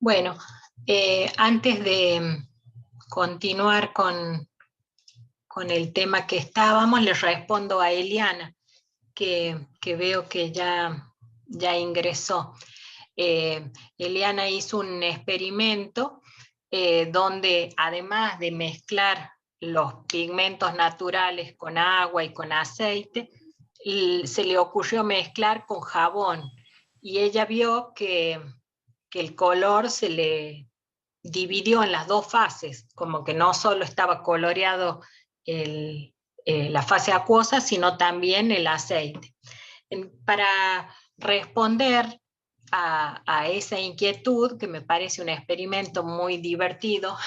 Bueno, antes de continuar con el tema que estábamos, le respondo a Eliana, que veo que ya ingresó. Eliana hizo un experimento donde además de mezclar los pigmentos naturales con agua y con aceite, se le ocurrió mezclar con jabón, y ella vio que el color se le dividió en las dos fases, como que no solo estaba coloreado la fase acuosa, sino también el aceite. Para responder a esa inquietud, que me parece un experimento muy divertido,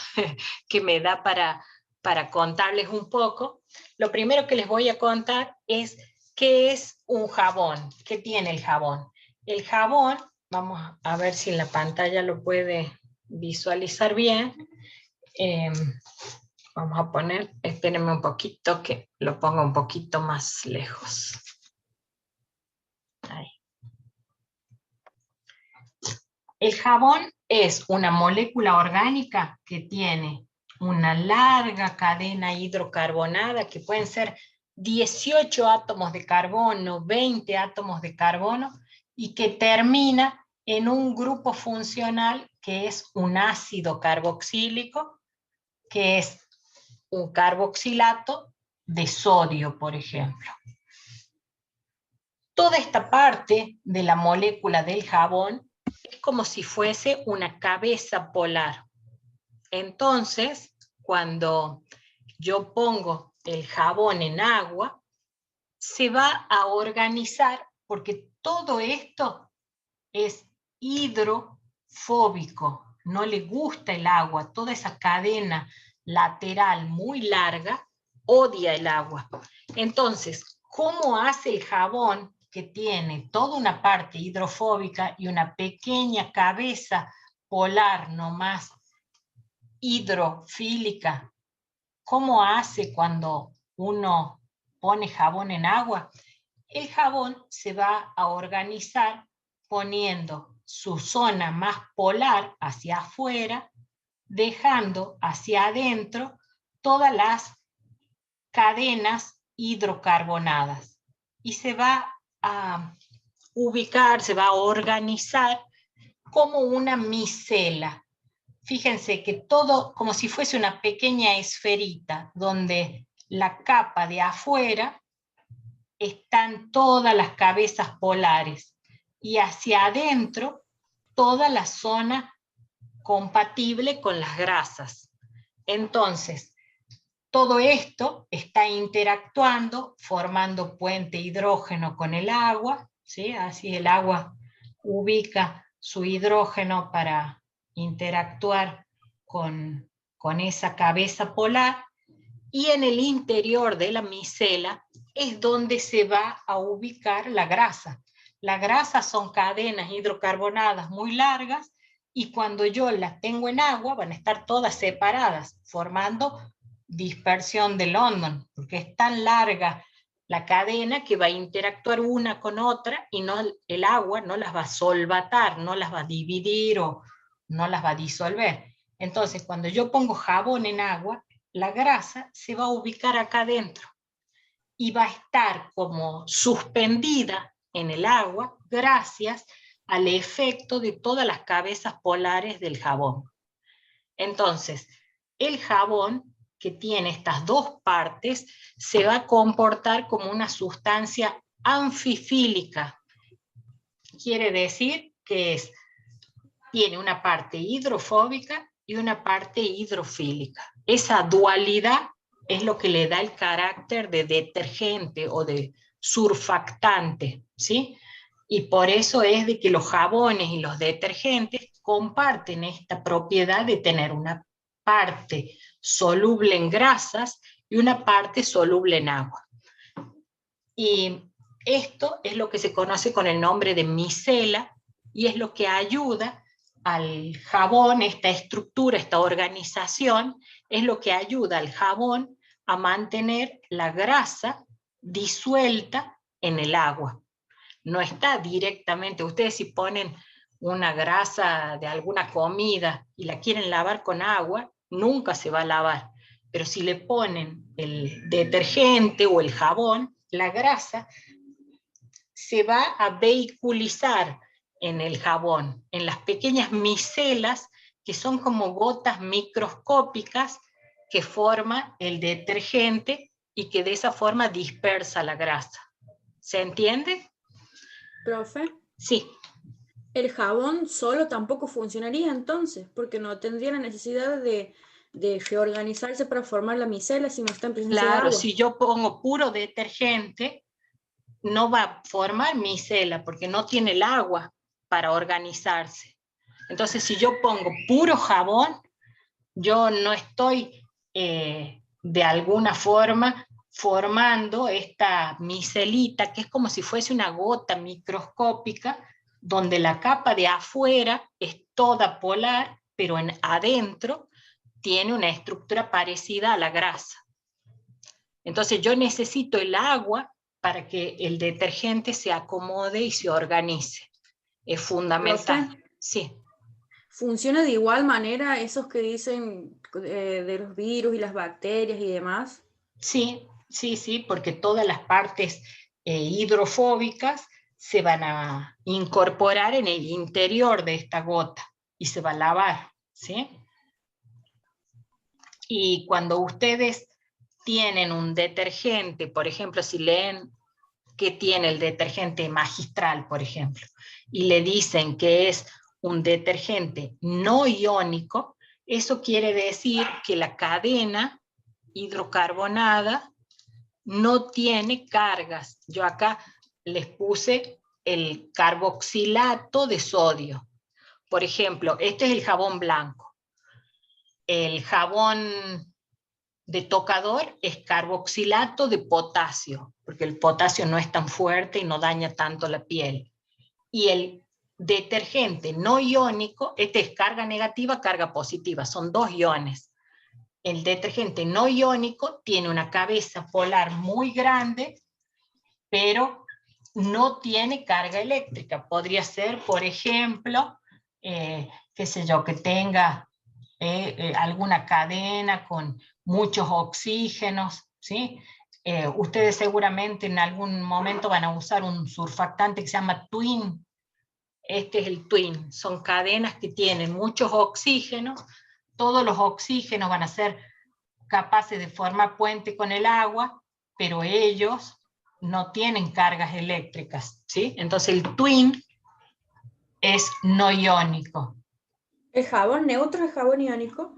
que me da para contarles un poco, lo primero que les voy a contar es qué es un jabón, qué tiene el jabón. El jabón, vamos a ver si en la pantalla lo puede visualizar bien. Vamos a poner, espérenme un poquito que lo pongo un poquito más lejos. Ahí. El jabón es una molécula orgánica que tiene una larga cadena hidrocarbonada, que pueden ser 18 átomos de carbono, 20 átomos de carbono, y que termina en un grupo funcional que es un ácido carboxílico, que es un carboxilato de sodio, por ejemplo. Toda esta parte de la molécula del jabón es como si fuese una cabeza polar. Entonces, cuando yo pongo el jabón en agua, se va a organizar, porque todo esto es hidrofóbico, no le gusta el agua, toda esa cadena lateral muy larga odia el agua. Entonces, ¿cómo hace el jabón, que tiene toda una parte hidrofóbica y una pequeña cabeza polar nomás hidrofílica? ¿Cómo hace cuando uno pone jabón en agua? El jabón se va a organizar poniendo su zona más polar hacia afuera, dejando hacia adentro todas las cadenas hidrocarbonadas, y se va a ubicar, se va a organizar como una micela. Fíjense que todo como si fuese una pequeña esferita, donde la capa de afuera están todas las cabezas polares, y hacia adentro toda la zona compatible con las grasas. Entonces, todo esto está interactuando, formando puente hidrógeno con el agua, ¿sí? Así el agua ubica su hidrógeno para interactuar con esa cabeza polar, y en el interior de la micela es donde se va a ubicar la grasa. La grasa son cadenas hidrocarbonadas muy largas, y cuando yo las tengo en agua van a estar todas separadas, formando dispersión de London, porque es tan larga la cadena que va a interactuar una con otra, y no, el agua no las va a solvatar, no las va a dividir o no las va a disolver. Entonces, cuando yo pongo jabón en agua, la grasa se va a ubicar acá adentro y va a estar como suspendida en el agua gracias al efecto de todas las cabezas polares del jabón. Entonces, el jabón, que tiene estas dos partes, se va a comportar como una sustancia anfifílica. quiere decir que tiene una parte hidrofóbica y una parte hidrofílica. Esa dualidad es lo que le da el carácter de detergente o de surfactante, ¿sí? Y por eso es de que los jabones y los detergentes comparten esta propiedad de tener una parte soluble en grasas y una parte soluble en agua. Y esto es lo que se conoce con el nombre de micela y es lo que ayuda al jabón, esta estructura, esta organización, es lo que ayuda al jabón a mantener la grasa disuelta en el agua. No está directamente, ustedes si ponen una grasa de alguna comida y la quieren lavar con agua, nunca se va a lavar. Pero si le ponen el detergente o el jabón, la grasa se va a vehiculizar en el jabón, en las pequeñas micelas que son como gotas microscópicas que forma el detergente y que de esa forma dispersa la grasa. ¿Se entiende? Profe, Sí. el jabón solo tampoco funcionaría entonces, porque no tendría la necesidad de reorganizarse para formar la micela si no está en presencia de Claro, agua. si yo pongo puro detergente, no va a formar micela porque no tiene el agua para organizarse. Entonces, si yo pongo puro jabón, yo no estoy de alguna forma formando esta micelita, que es como si fuese una gota microscópica, donde la capa de afuera es toda polar, pero adentro tiene una estructura parecida a la grasa. Entonces yo necesito el agua para que el detergente se acomode y se organice. Es fundamental. Profe, Sí. ¿funciona de igual manera esos que dicen de los virus y las bacterias y demás? Sí, sí, sí, porque todas las partes hidrofóbicas se van a incorporar en el interior de esta gota y se va a lavar, ¿sí? Y cuando ustedes tienen un detergente, por ejemplo, si leen que tiene el detergente magistral, por ejemplo, y le dicen que es un detergente no iónico, eso quiere decir que la cadena hidrocarbonada no tiene cargas. Yo acá les puse el carboxilato de sodio. Por ejemplo, este es el jabón blanco. El jabón de tocador es carboxilato de potasio, porque el potasio no es tan fuerte y no daña tanto la piel. Y el detergente no iónico, este es carga negativa, carga positiva, son dos iones. El detergente no iónico tiene una cabeza polar muy grande, pero no tiene carga eléctrica. Podría ser, por ejemplo, qué sé yo, que tenga alguna cadena con muchos oxígenos, ¿sí? Ustedes seguramente en algún momento van a usar un surfactante que se llama twin. Este es el twin, son cadenas que tienen muchos oxígenos, todos los oxígenos van a ser capaces de formar puente con el agua, pero ellos no tienen cargas eléctricas, ¿sí? Entonces el twin es no iónico. ¿El jabón neutro es jabón iónico?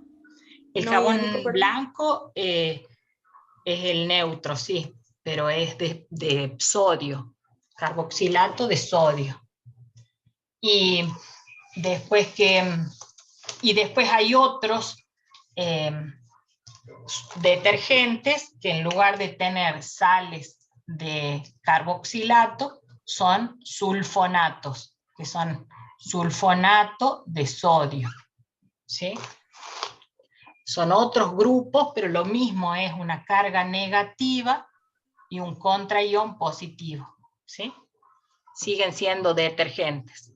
El No jabón iónico, perdón. blanco es el neutro, sí, pero es de sodio, carboxilato de sodio. Y después, después hay otros detergentes que en lugar de tener sales de carboxilato, son sulfonatos, que son sulfonato de sodio, ¿sí? Son otros grupos, pero lo mismo, es una carga negativa y un contraión positivo, ¿sí? Siguen siendo detergentes.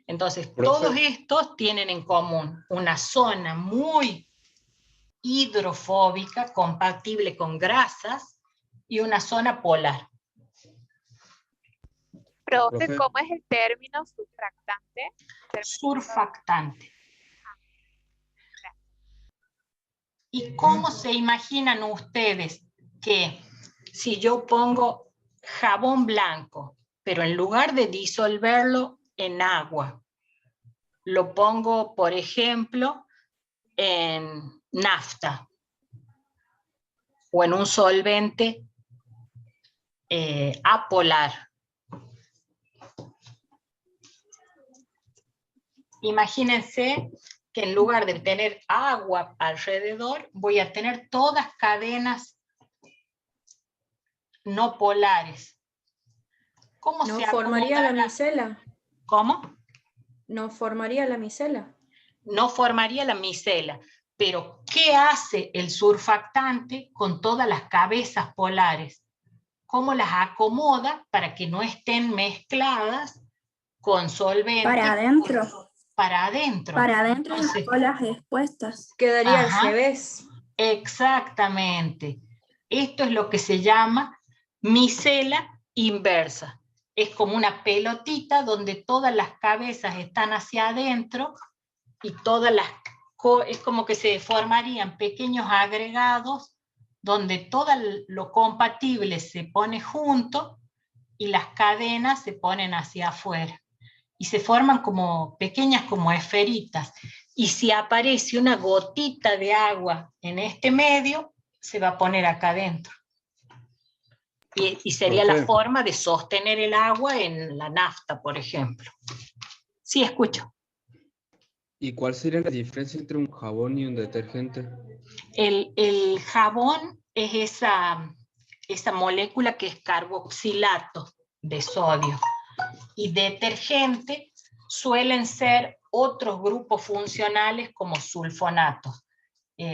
Entonces, Profe, todos estos tienen en común una zona muy hidrofóbica, compatible con grasas, y una zona polar. Profe, profe, ¿cómo es el término surfactante? Surfactante. ¿Y cómo se imaginan ustedes que si yo pongo jabón blanco, pero en lugar de disolverlo en agua. Lo pongo, por ejemplo, en nafta o en un solvente apolar. Imagínense que en lugar de tener agua alrededor, voy a tener todas cadenas no polares. ¿Cómo ¿No se formaría la acomodan micela? ¿Cómo? ¿No formaría la micela? No formaría la micela. Pero, ¿qué hace el surfactante con todas las cabezas polares? ¿Cómo las acomoda para que no estén mezcladas con solvente? Para adentro. Para adentro. Para adentro las Entonces, colas expuestas. Quedaría al ajá, revés. exactamente. Esto es lo que se llama micela inversa. Es como una pelotita donde todas las cabezas están hacia adentro y todas las es como que se formarían pequeños agregados donde todo lo compatible se pone junto y las cadenas se ponen hacia afuera. Y se forman como pequeñas como esferitas. Y si aparece una gotita de agua en este medio, se va a poner acá adentro. Y sería la forma de sostener el agua en la nafta, por ejemplo. Sí, escucho. ¿Y cuál sería la diferencia entre un jabón y un detergente? El jabón es esa molécula que es carboxilato de sodio. Y detergente suelen ser otros grupos funcionales como sulfonatos.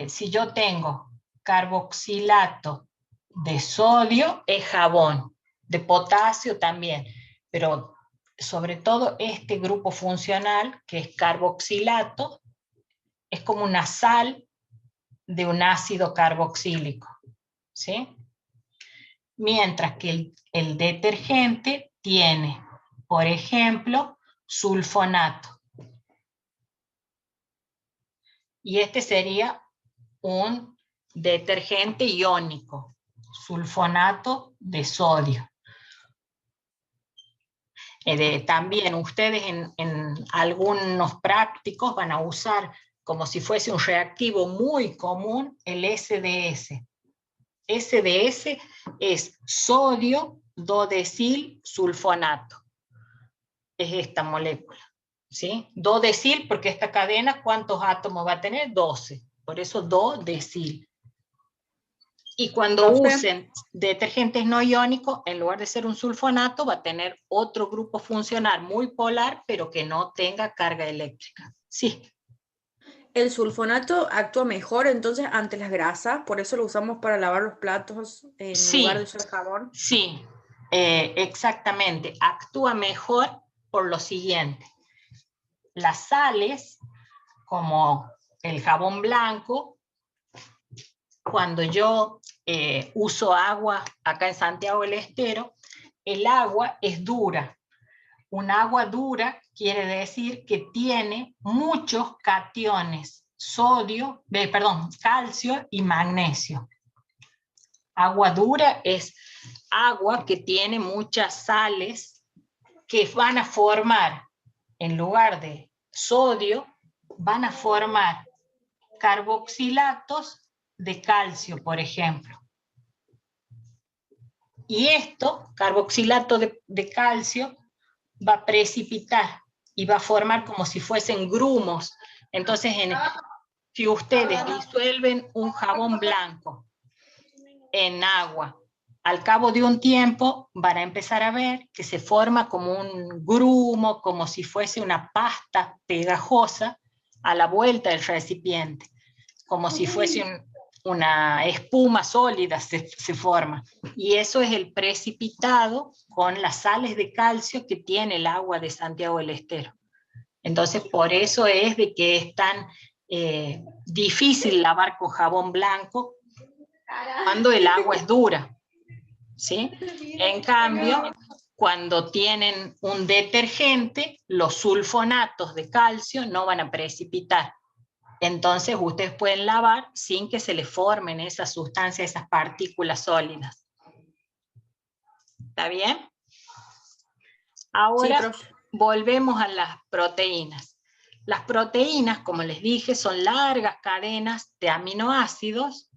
Si yo tengo carboxilato de sodio, es jabón, de potasio también, pero sobre todo este grupo funcional, que es carboxilato, es como una sal de un ácido carboxílico, ¿sí? Mientras que el detergente tiene, por ejemplo, sulfonato. Y este sería un detergente iónico, sulfonato de sodio. También ustedes en algunos prácticos van a usar como si fuese un reactivo muy común el SDS. SDS es sodio dodecil sulfonato. Es esta molécula, ¿sí? Dodecil porque esta cadena, ¿cuántos átomos va a tener? 12. Por eso dodecil. Y cuando usen detergentes no iónicos, en lugar de ser un sulfonato, va a tener otro grupo funcional muy polar, pero que no tenga carga eléctrica. Sí. El sulfonato actúa mejor entonces ante las grasas, por eso lo usamos para lavar los platos en lugar de usar jabón. Sí, exactamente. Actúa mejor por lo siguiente. Las sales, como el jabón blanco, cuando yo uso agua acá en Santiago del Estero, el agua es dura. Un agua dura quiere decir que tiene muchos cationes, calcio y magnesio. Agua dura es agua que tiene muchas sales que van a formar, en lugar de sodio, van a formar carboxilatos de calcio, por ejemplo. Y esto, carboxilato de calcio, va a precipitar y va a formar como si fuesen grumos. Entonces, si ustedes disuelven un jabón blanco en agua, al cabo de un tiempo van a empezar a ver que se forma como un grumo, como si fuese una pasta pegajosa a la vuelta del recipiente, como si fuese una espuma sólida se forma. Y eso es el precipitado con las sales de calcio que tiene el agua de Santiago del Estero. Entonces, por eso es de que es tan difícil lavar con jabón blanco cuando el agua es dura, ¿sí? En cambio, cuando tienen un detergente, los sulfonatos de calcio no van a precipitar. Entonces ustedes pueden lavar sin que se les formen esas sustancias, esas partículas sólidas. ¿Está bien? Ahora Sí, volvemos a las proteínas. Las proteínas, como les dije, son largas cadenas de aminoácidos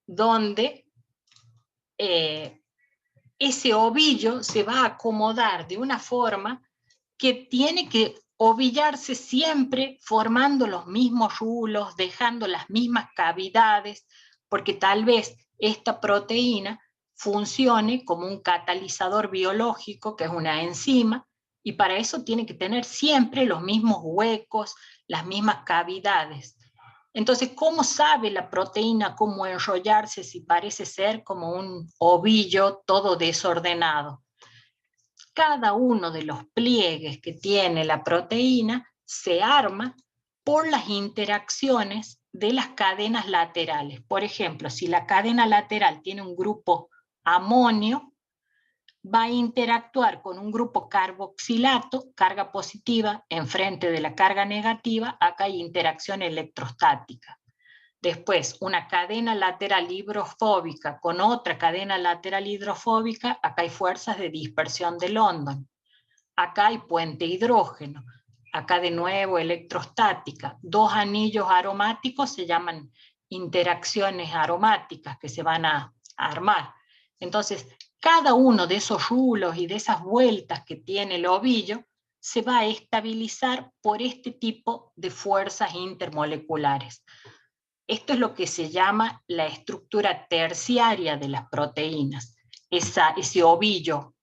donde ese ovillo se va a acomodar de una forma que tiene que ovillarse siempre formando los mismos rulos, dejando las mismas cavidades, porque tal vez esta proteína funcione como un catalizador biológico, que es una enzima, y para eso tiene que tener siempre los mismos huecos, las mismas cavidades. Entonces, ¿cómo sabe la proteína cómo enrollarse si parece ser como un ovillo todo desordenado? Cada uno de los pliegues que tiene la proteína se arma por las interacciones de las cadenas laterales. Por ejemplo, si la cadena lateral tiene un grupo amonio, va a interactuar con un grupo carboxilato, carga positiva, enfrente de la carga negativa, acá hay interacción electrostática. Después, una cadena lateral hidrofóbica con otra cadena lateral hidrofóbica, acá hay fuerzas de dispersión de London. Acá hay puente hidrógeno. Acá de nuevo electrostática. Dos anillos aromáticos se llaman interacciones aromáticas que se van a armar. Entonces, cada uno de esos rulos y de esas vueltas que tiene el ovillo se va a estabilizar por este tipo de fuerzas intermoleculares. Esto es lo que se llama la estructura terciaria de las proteínas. Ese ovillo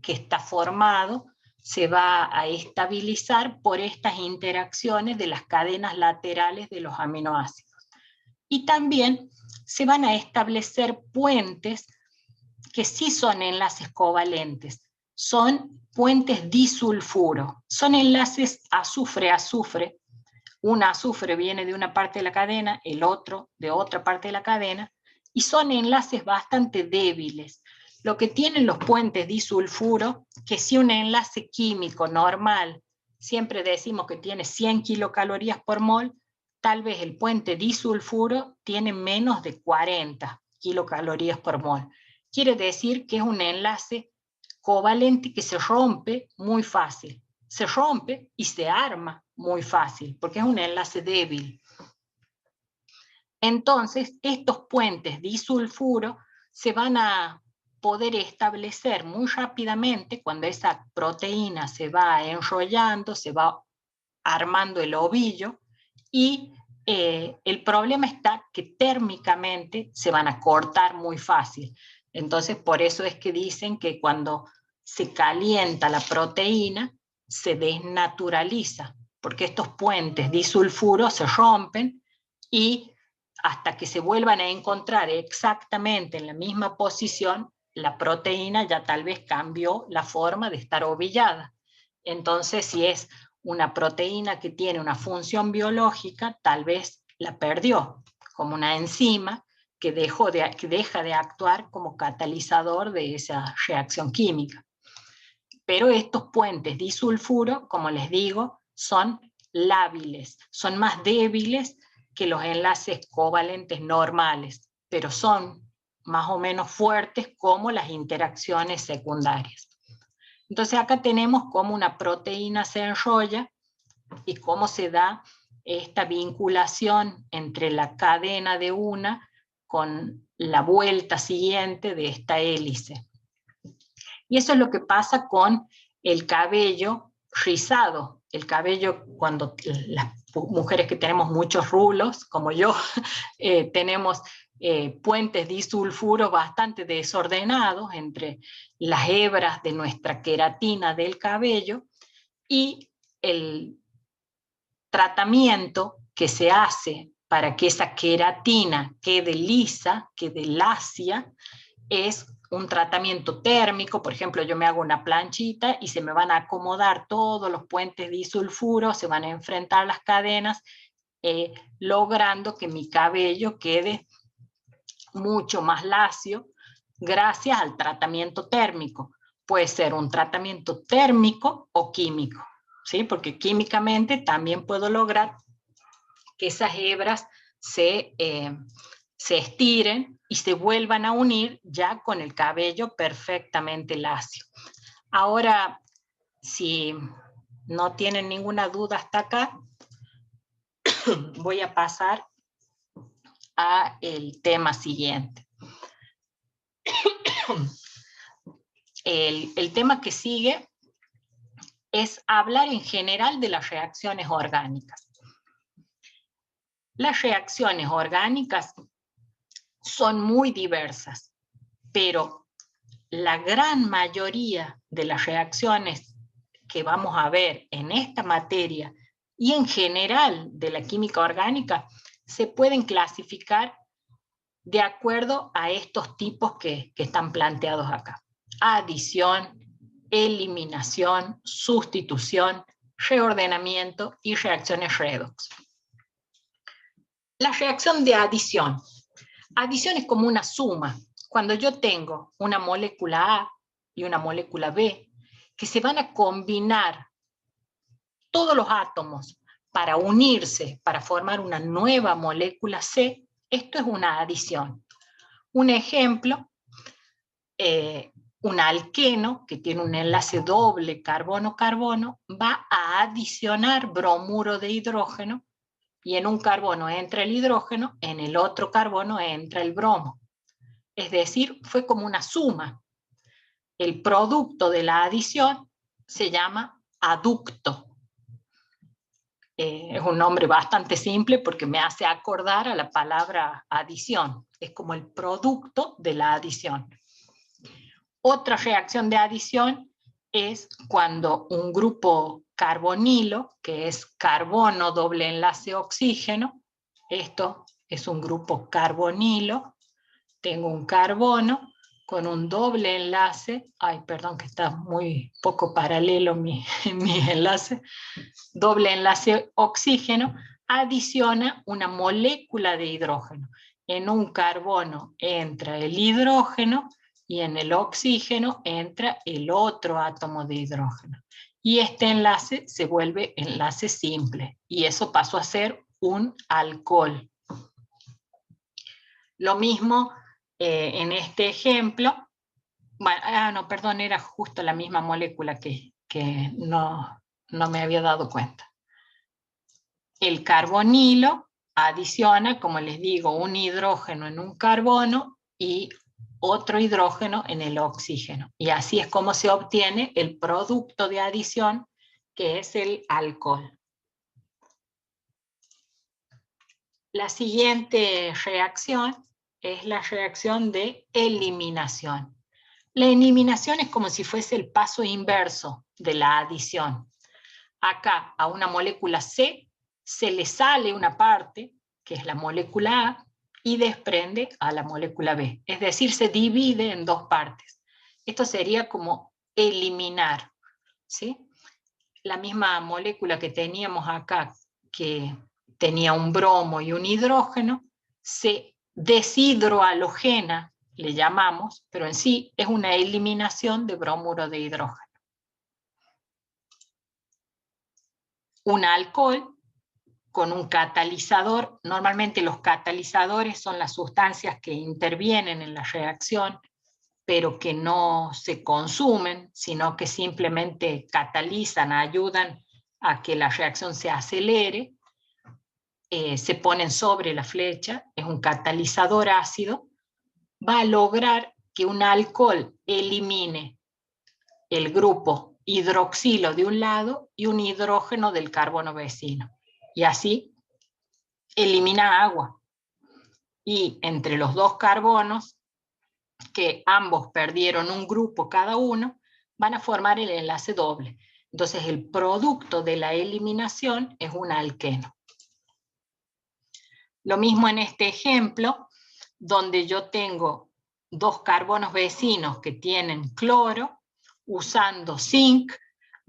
que está formado se va a estabilizar por estas interacciones de las cadenas laterales de los aminoácidos. Y también se van a establecer puentes que sí son enlaces covalentes, son puentes disulfuro, son enlaces azufre-azufre. Un azufre viene de una parte de la cadena, el otro de otra parte de la cadena, y son enlaces bastante débiles. Lo que tienen los puentes disulfuro, que si un enlace químico normal, siempre decimos que tiene 100 kilocalorías por mol, tal vez el puente disulfuro tiene menos de 40 kilocalorías por mol. Quiere decir que es un enlace covalente que se rompe muy fácil. Se rompe y se arma muy fácil, porque es un enlace débil. Entonces, estos puentes disulfuro se van a poder establecer muy rápidamente cuando esa proteína se va enrollando, se va armando el ovillo, y el problema está que térmicamente se van a cortar muy fácil. Entonces, por eso es que dicen que cuando se calienta la proteína, se desnaturaliza, porque estos puentes disulfuro se rompen y hasta que se vuelvan a encontrar exactamente en la misma posición, la proteína ya tal vez cambió la forma de estar ovillada. Entonces, si es una proteína que tiene una función biológica, tal vez la perdió, como una enzima que deja de actuar como catalizador de esa reacción química. Pero estos puentes disulfuro, como les digo, son lábiles, son más débiles que los enlaces covalentes normales, pero son más o menos fuertes como las interacciones secundarias. Entonces acá tenemos cómo una proteína se enrolla y cómo se da esta vinculación entre la cadena de una con la vuelta siguiente de esta hélice. Y eso es lo que pasa con el cabello rizado. El cabello, cuando las mujeres que tenemos muchos rulos, como yo, tenemos puentes disulfuros bastante desordenados entre las hebras de nuestra queratina del cabello, y el tratamiento que se hace para que esa queratina quede lisa, quede lacia, es un tratamiento térmico. Por ejemplo, yo me hago una planchita y se me van a acomodar todos los puentes disulfuros, se van a enfrentar las cadenas, logrando que mi cabello quede mucho más lacio gracias al tratamiento térmico. Puede ser un tratamiento térmico o químico, ¿sí? Porque químicamente también puedo lograr que esas hebras se estiren y se vuelvan a unir ya con el cabello perfectamente lacio. Ahora, si no tienen ninguna duda hasta acá, voy a pasar al tema siguiente. El tema que sigue es hablar en general de las reacciones orgánicas. Las reacciones orgánicas son muy diversas, pero la gran mayoría de las reacciones que vamos a ver en esta materia y en general de la química orgánica se pueden clasificar de acuerdo a estos tipos que están planteados acá. Adición, eliminación, sustitución, reordenamiento y reacciones redox. La reacción de adición. Adición es como una suma. Cuando yo tengo una molécula A y una molécula B, que se van a combinar todos los átomos para unirse, para formar una nueva molécula C, esto es una adición. Un ejemplo, un alqueno que tiene un enlace doble carbono-carbono va a adicionar bromuro de hidrógeno y en un carbono entra el hidrógeno, en el otro carbono entra el bromo. Es decir, fue como una suma. El producto de la adición se llama aducto. Es un nombre bastante simple porque me hace acordar a la palabra adición. Es como el producto de la adición. Otra reacción de adición es cuando un grupo carbonilo, que es carbono doble enlace oxígeno, esto es un grupo carbonilo, tengo un carbono con un doble enlace, ay, perdón que está muy poco paralelo mi enlace, doble enlace oxígeno, adiciona una molécula de hidrógeno. En un carbono entra el hidrógeno y en el oxígeno entra el otro átomo de hidrógeno. Y este enlace se vuelve enlace simple, y eso pasó a ser un alcohol. Lo mismo en este ejemplo, bueno, no, perdón, era justo la misma molécula que no me había dado cuenta. El carbonilo adiciona, como les digo, un hidrógeno en un carbono y otro hidrógeno en el oxígeno. Y así es como se obtiene el producto de adición, que es el alcohol. La siguiente reacción es la reacción de eliminación. La eliminación es como si fuese el paso inverso de la adición. Acá a una molécula C se le sale una parte, que es la molécula A, y desprende a la molécula B. Es decir, se divide en dos partes. Esto sería como eliminar, ¿sí? La misma molécula que teníamos acá, que tenía un bromo y un hidrógeno, se deshidrohalogena, le llamamos, pero en sí es una eliminación de bromuro de hidrógeno. Un alcohol con un catalizador, normalmente los catalizadores son las sustancias que intervienen en la reacción, pero que no se consumen, sino que simplemente catalizan, ayudan a que la reacción se acelere, se ponen sobre la flecha, es un catalizador ácido, va a lograr que un alcohol elimine el grupo hidroxilo de un lado y un hidrógeno del carbono vecino. Y así elimina agua. Y entre los dos carbonos, que ambos perdieron un grupo cada uno, van a formar el enlace doble. Entonces el producto de la eliminación es un alqueno. Lo mismo en este ejemplo, donde yo tengo dos carbonos vecinos que tienen cloro, usando zinc,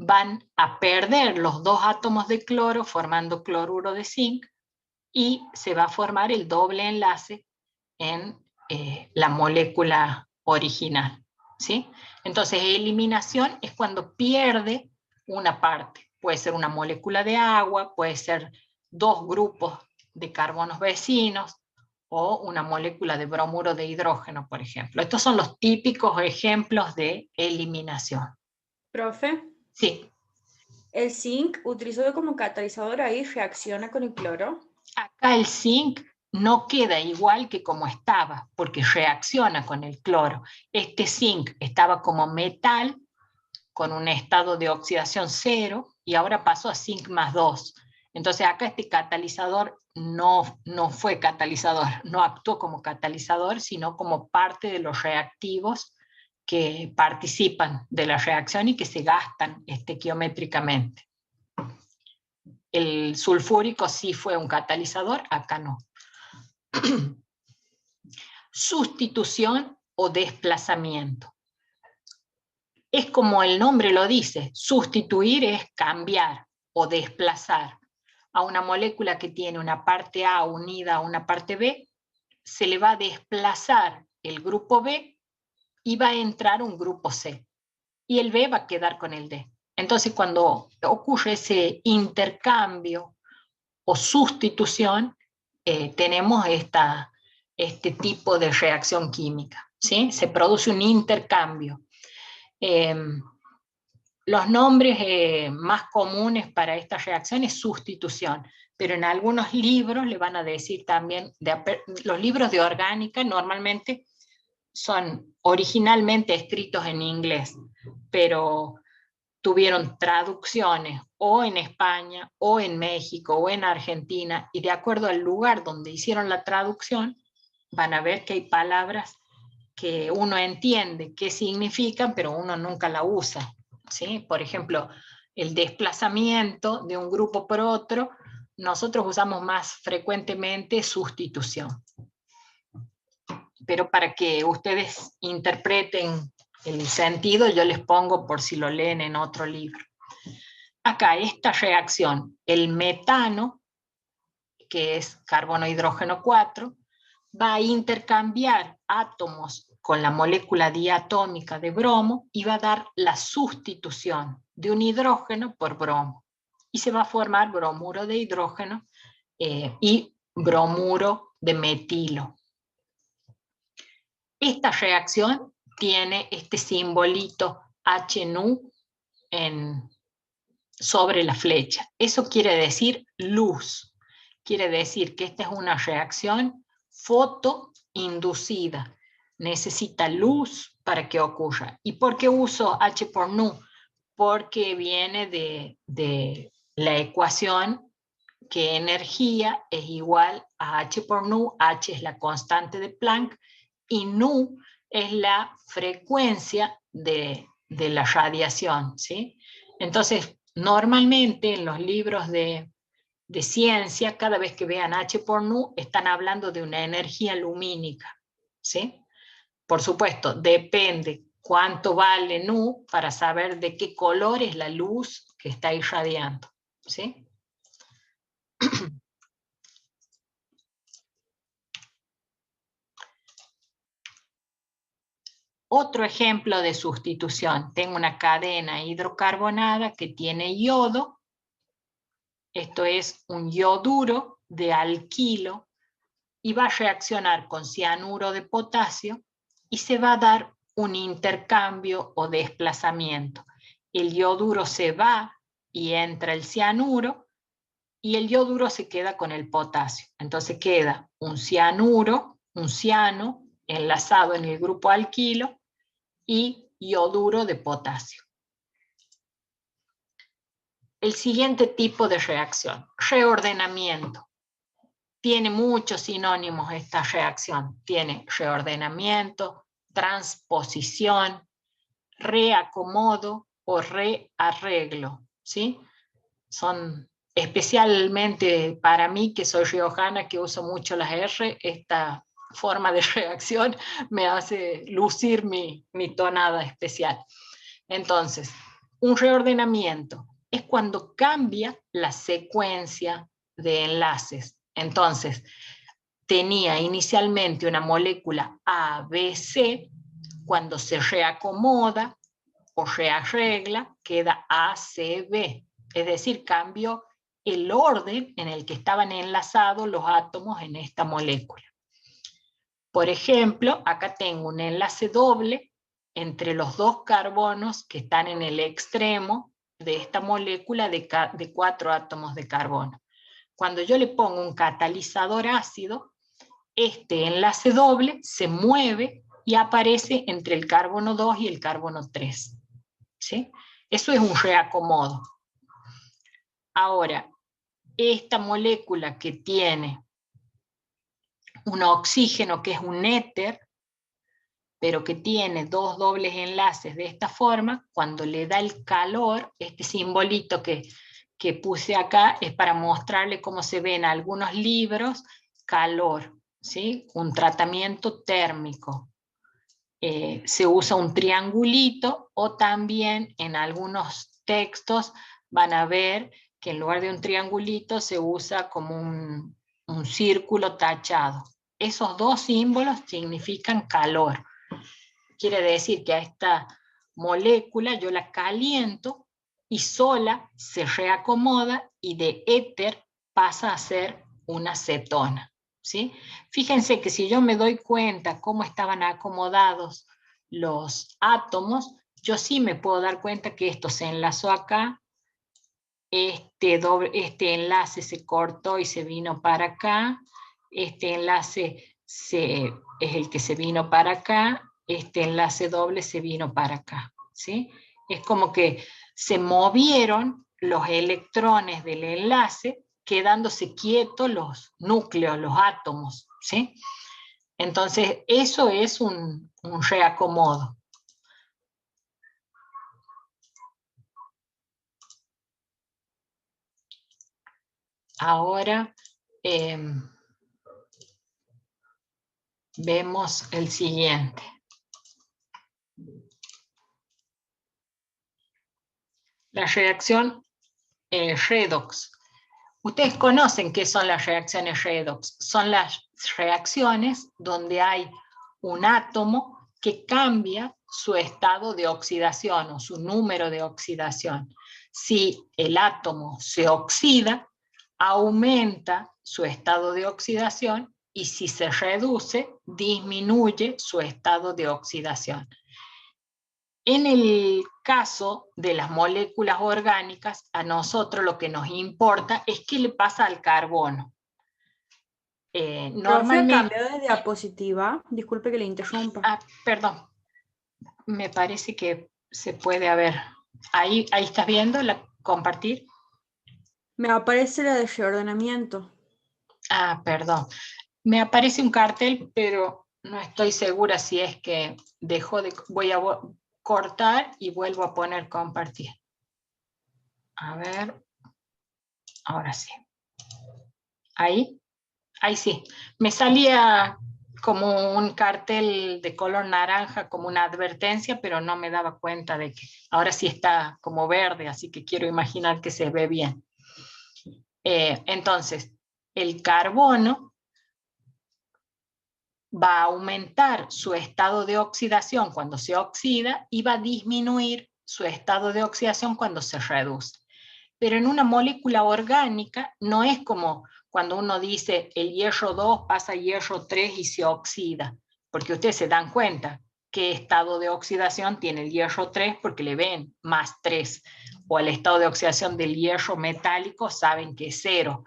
van a perder los dos átomos de cloro formando cloruro de zinc y se va a formar el doble enlace en la molécula original, ¿sí? Entonces eliminación es cuando pierde una parte. Puede ser una molécula de agua, puede ser dos grupos de carbonos vecinos o una molécula de bromuro de hidrógeno, por ejemplo. Estos son los típicos ejemplos de eliminación. Profe, Sí. El zinc utilizado como catalizador ahí reacciona con el cloro. Acá el zinc no queda igual que como estaba, porque reacciona con el cloro. Este zinc estaba como metal, con un estado de oxidación 0, y ahora pasó a zinc más 2. Entonces acá este catalizador no fue catalizador, no actuó como catalizador, sino como parte de los reactivos que participan de la reacción y que se gastan estequiométricamente. El sulfúrico sí fue un catalizador, acá no. Sustitución o desplazamiento. Es como el nombre lo dice, sustituir es cambiar o desplazar a una molécula que tiene una parte A unida a una parte B, se le va a desplazar el grupo B y va a entrar un grupo C. Y el B va a quedar con el D. Entonces, cuando ocurre ese intercambio o sustitución, tenemos este tipo de reacción química, ¿sí? Se produce un intercambio. Los nombres más comunes para esta reacción es sustitución, pero en algunos libros le van a decir también, los libros de orgánica normalmente son originalmente escritos en inglés, pero tuvieron traducciones o en España, o en México, o en Argentina, y de acuerdo al lugar donde hicieron la traducción, van a ver que hay palabras que uno entiende qué significan, pero uno nunca la usa, ¿sí? Por ejemplo, el desplazamiento de un grupo por otro, nosotros usamos más frecuentemente sustitución. Pero para que ustedes interpreten el sentido, yo les pongo por si lo leen en otro libro. Acá esta reacción, el metano, que es carbono hidrógeno 4, va a intercambiar átomos con la molécula diatómica de bromo y va a dar la sustitución de un hidrógeno por bromo. Y se va a formar bromuro de hidrógeno y bromuro de metilo. Esta reacción tiene este simbolito HNU sobre la flecha. Eso quiere decir luz. Quiere decir que esta es una reacción fotoinducida. Necesita luz para que ocurra. ¿Y por qué uso H por nu? Porque viene de la ecuación que energía es igual a H por nu. H es la constante de Planck y nu es la frecuencia de la radiación, ¿sí? Entonces, normalmente en los libros de ciencia, cada vez que vean H por nu, están hablando de una energía lumínica, ¿sí? Por supuesto, depende cuánto vale nu para saber de qué color es la luz que está irradiando, ¿sí? Otro ejemplo de sustitución, tengo una cadena hidrocarbonada que tiene yodo, esto es un yoduro de alquilo, y va a reaccionar con cianuro de potasio y se va a dar un intercambio o desplazamiento. El yoduro se va y entra el cianuro, y el yoduro se queda con el potasio. Entonces queda un cianuro, un ciano, enlazado en el grupo alquilo, y yoduro de potasio. El siguiente tipo de reacción, reordenamiento. Tiene muchos sinónimos esta reacción. Tiene reordenamiento, transposición, reacomodo o rearreglo, ¿sí? Son especialmente para mí, que soy riojana, que uso mucho las R, esta forma de reacción me hace lucir mi tonada especial. Entonces, un reordenamiento es cuando cambia la secuencia de enlaces. Entonces, tenía inicialmente una molécula ABC, cuando se reacomoda o rearregla, queda ACB. Es decir, cambió el orden en el que estaban enlazados los átomos en esta molécula. Por ejemplo, acá tengo un enlace doble entre los dos carbonos que están en el extremo de esta molécula de 4 átomos de carbono. Cuando yo le pongo un catalizador ácido, este enlace doble se mueve y aparece entre el carbono 2 y el carbono 3. ¿Sí? Eso es un reacomodo. Ahora, esta molécula que tiene un oxígeno que es un éter, pero que tiene 2 dobles enlaces de esta forma, cuando le da el calor, este simbolito que puse acá es para mostrarle cómo se ve en algunos libros, calor, ¿sí? Un tratamiento térmico. Se usa un triangulito, o también en algunos textos van a ver que en lugar de un triangulito se usa como un círculo tachado. Esos dos símbolos significan calor. Quiere decir que a esta molécula yo la caliento y sola se reacomoda y de éter pasa a ser una cetona. ¿Sí? Fíjense que si yo me doy cuenta cómo estaban acomodados los átomos, yo sí me puedo dar cuenta que esto se enlazó acá, este enlace se cortó y se vino para acá, este enlace es el que se vino para acá, este enlace doble se vino para acá. ¿Sí? Es como que se movieron los electrones del enlace, quedándose quietos los núcleos, los átomos. ¿Sí? Entonces, eso es un reacomodo. Ahora vemos el siguiente. La reacción redox. Ustedes conocen qué son las reacciones redox. Son las reacciones donde hay un átomo que cambia su estado de oxidación o su número de oxidación. Si el átomo se oxida, aumenta su estado de oxidación, y si se reduce, disminuye su estado de oxidación. En el caso de las moléculas orgánicas, a nosotros lo que nos importa es qué le pasa al carbono. Normalmente... Profe, cambió de diapositiva. Disculpe que le interrumpa. Perdón. Me parece que se puede haber. Ahí estás viendo la compartir. Me aparece la de reordenamiento. Perdón. Me aparece un cartel, pero no estoy segura si es que dejó de... Voy a cortar y vuelvo a poner compartir. A ver. Ahora sí. Ahí sí. Me salía como un cartel de color naranja, como una advertencia, pero no me daba cuenta de que ahora sí está como verde, así que quiero imaginar que se ve bien. Entonces, el carbono va a aumentar su estado de oxidación cuando se oxida y va a disminuir su estado de oxidación cuando se reduce. Pero en una molécula orgánica no es como cuando uno dice el hierro 2 pasa a hierro 3 y se oxida, porque ustedes se dan cuenta qué estado de oxidación tiene el hierro 3 porque le ven más 3, o el estado de oxidación del hierro metálico saben que es 0.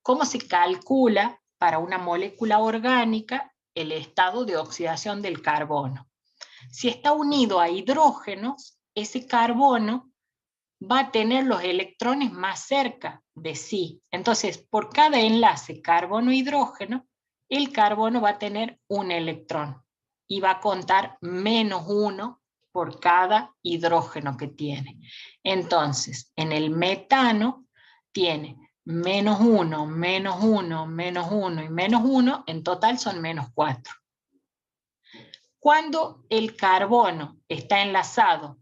¿Cómo se calcula para una molécula orgánica el estado de oxidación del carbono? Si está unido a hidrógenos, ese carbono va a tener los electrones más cerca de sí. Entonces, por cada enlace carbono-hidrógeno, el carbono va a tener un electrón y va a contar -1 por cada hidrógeno que tiene. Entonces, en el metano tiene -1, -1, -1 y -1, en total son -4. Cuando el carbono está enlazado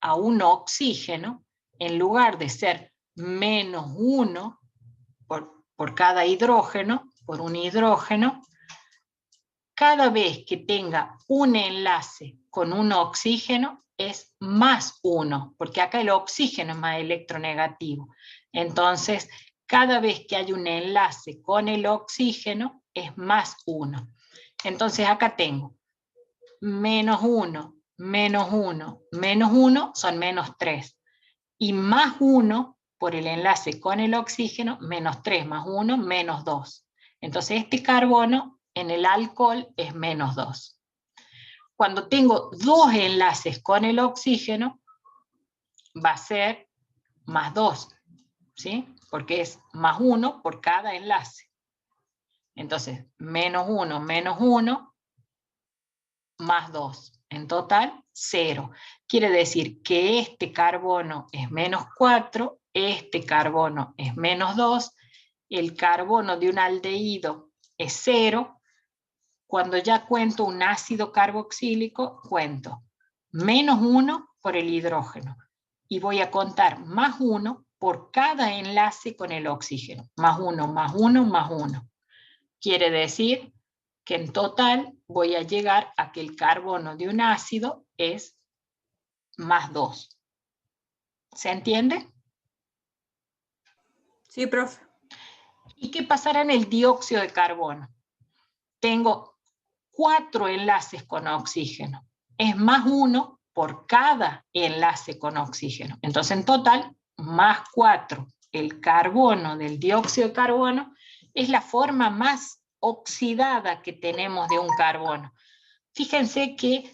a un oxígeno, en lugar de ser -1 por cada hidrógeno, por un hidrógeno, cada vez que tenga un enlace con un oxígeno es +1, porque acá el oxígeno es más electronegativo. Entonces, cada vez que hay un enlace con el oxígeno es +1. Entonces acá tengo -1, -1, -1 son -3. y más 1 por el enlace con el oxígeno, menos 3 más 1, menos 2. Entonces este carbono en el alcohol es menos 2. Cuando tengo dos enlaces con el oxígeno, va a ser más 2, ¿sí? Porque es más 1 por cada enlace. Entonces, menos 1, más 2. En total, 0. Quiere decir que este carbono es menos 4, este carbono es menos 2, el carbono de un aldehído es 0. Cuando ya cuento un ácido carboxílico, cuento menos 1 por el hidrógeno. Y voy a contar más 1 por cada enlace con el oxígeno. Más 1, más 1, más 1. Quiere decir que en total voy a llegar a que el carbono de un ácido es más 2. ¿Se entiende? Sí, profe. ¿Y qué pasará en el dióxido de carbono? Tengo 4 enlaces con oxígeno. Es más 1 por cada enlace con oxígeno. Entonces, en total, más 4. El carbono del dióxido de carbono es la forma más oxidada que tenemos de un carbono. Fíjense que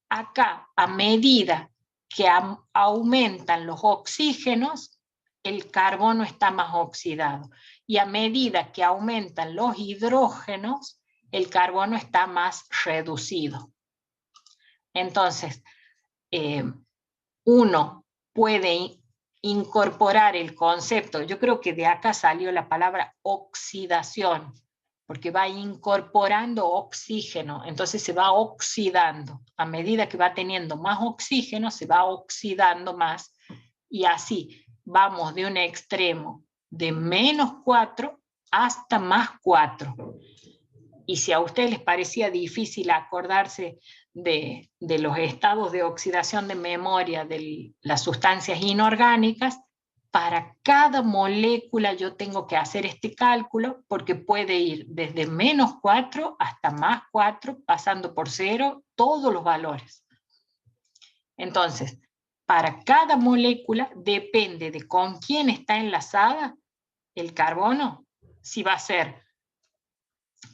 acá, a medida que aumentan los oxígenos, el carbono está más oxidado. Y a medida que aumentan los hidrógenos, el carbono está más reducido. Entonces, uno puede incorporar el concepto, yo creo que de acá salió la palabra oxidación, porque va incorporando oxígeno, entonces se va oxidando. A medida que va teniendo más oxígeno, se va oxidando más, y así vamos de un extremo de menos 4 hasta más 4. Y si a ustedes les parecía difícil acordarse de los estados de oxidación de memoria de las sustancias inorgánicas, para cada molécula yo tengo que hacer este cálculo, porque puede ir desde menos 4 hasta más 4, pasando por 0, todos los valores. Entonces, para cada molécula depende de con quién está enlazada el carbono, si va a ser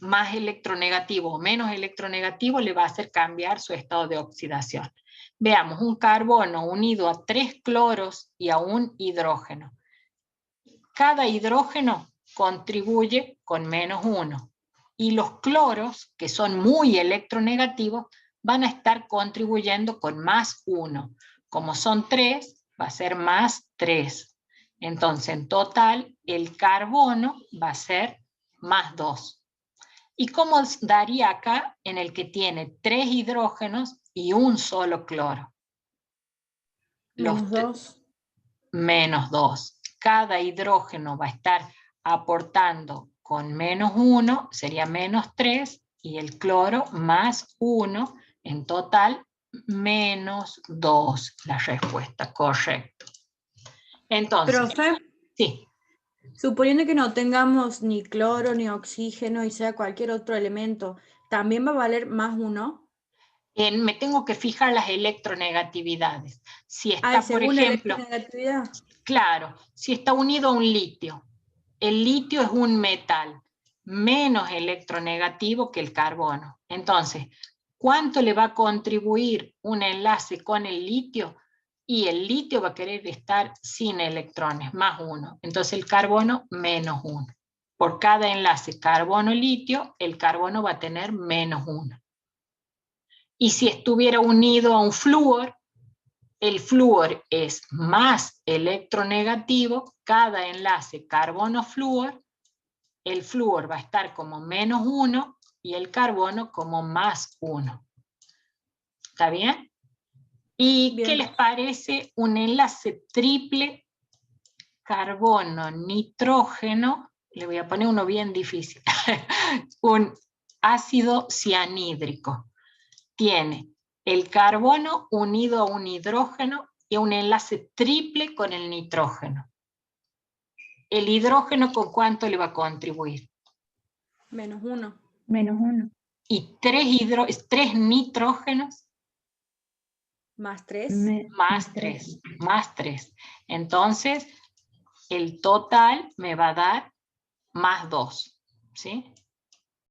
más electronegativo o menos electronegativo, le va a hacer cambiar su estado de oxidación. Veamos, un carbono unido a 3 cloros y a un hidrógeno. Cada hidrógeno contribuye con menos 1. Y los cloros, que son muy electronegativos, van a estar contribuyendo con más 1. Como son 3, va a ser más 3. Entonces, en total, el carbono va a ser más 2. ¿Y cómo daría acá en el que tiene 3 hidrógenos y un solo cloro? Menos 2. Menos 2. Cada hidrógeno va a estar aportando con menos 1, sería menos 3, y el cloro más 1, en total menos 2, la respuesta, correcto. Entonces, Profe, sí. suponiendo que no tengamos ni cloro ni oxígeno y sea cualquier otro elemento, ¿también va a valer más 1? Me tengo que fijar las electronegatividades. Si está, por según la ejemplo, electronegatividad. claro, si está unido a un litio, el litio es un metal menos electronegativo que el carbono. Entonces, ¿cuánto le va a contribuir un enlace con el litio? Y el litio va a querer estar sin electrones, más 1. Entonces el carbono, menos 1. Por cada enlace carbono-litio, el carbono va a tener menos 1. Y si estuviera unido a un flúor, el flúor es más electronegativo, cada enlace carbono-flúor, el flúor va a estar como menos 1 y el carbono como más 1. ¿Está bien? ¿Y Bien. qué les parece un enlace triple carbono-nitrógeno? Le voy a poner uno bien difícil. Un ácido cianhídrico. Tiene el carbono unido a un hidrógeno y un enlace triple con el nitrógeno. ¿El hidrógeno con cuánto le va a contribuir? Menos 1. Menos 1. ¿Y 3 nitrógenos? Más 3. Más 3. Más 3. Entonces, el total me va a dar más 2. ¿Sí?